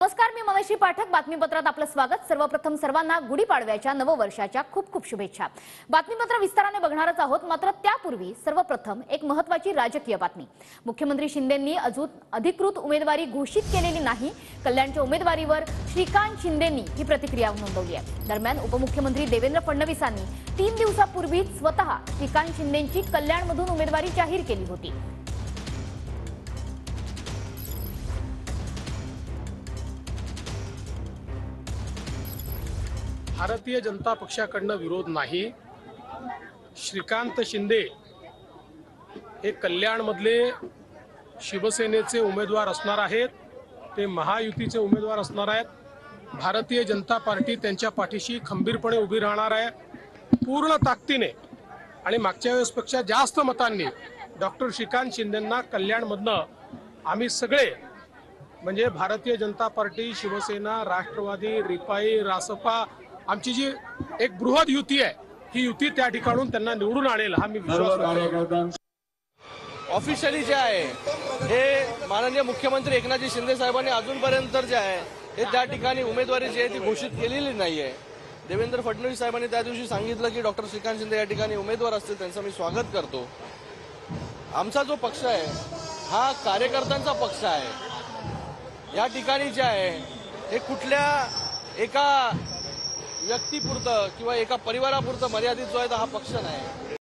नमस्कार, मी मनश्री पाठक. बातमीपत्रात आपलं स्वागत. सर्वप्रथम सर्वांना गुढीपाडव्याच्या नववर्षाच्या खूप खूप शुभेच्छा. बातमीपत्र विस्ताराने बघणारच आहोत, मात्र त्यापूर्वी सर्वप्रथम एक महत्त्वाची राजकीय बातमी. मुख्यमंत्री शिंदेंनी अजून अधिकृत उमेदवारी घोषित केलेली नाही. कल्याणच्या उमेदवारीवर श्रीकांत शिंदेंनी ही प्रतिक्रिया नोंदवली आहे. दरम्यान उपमुख्यमंत्री देवेंद्र फडणवीसांनी 3 दिवसापूर्वी स्वतः श्रीकांत शिंदेंची कल्याणमधून उमेदवारी जाहीर केली होती. भारतीय जनता पक्षाकडनं विरोध नाही. श्रीकांत शिंदे हे कल्याणमधले शिवसेनेचे उमेदवार असणार आहेत. ते महायुतीचे उमेदवार असणार आहेत. भारतीय जनता पार्टी त्यांच्या पाठीशी खंबीरपणे उभी राहणार आहे, पूर्ण ताकदीने. आणि मागच्या वेळेसपेक्षा जास्त मतांनी डॉक्टर श्रीकांत शिंदेंना कल्याणमधनं आम्ही सगळे, म्हणजे भारतीय जनता पार्टी, शिवसेना, राष्ट्रवादी, रिपाई, रासपा, आमची जी एक बृहद युती आहे, ही युती त्या ठिकाणून त्यांना निवडून आणेल हा मी विश्वास. ऑफिशियली जे आहे हे माननीय मुख्यमंत्री एकनाथजी शिंदे साहेबांनी अजूनपर्यंत जे आहे हे त्या ठिकाणी उमेदवारी जी आहे ती घोषित केलेली नाहीये. देवेंद्र फडणवीस साहेबांनी त्या दिवशी सांगितलं की डॉक्टर श्रीकांत शिंदे या ठिकाणी उमेदवार असतील, त्यांचं मी स्वागत करतो. आमचा जो पक्ष आहे हा कार्यकर्त्यांचा पक्ष आहे. या ठिकाणी जे आहे हे कुठल्या एका व्यक्तीपुरतं किंवा एका परिवारापुरतं मर्यादित जो आहे हा पक्ष नाही.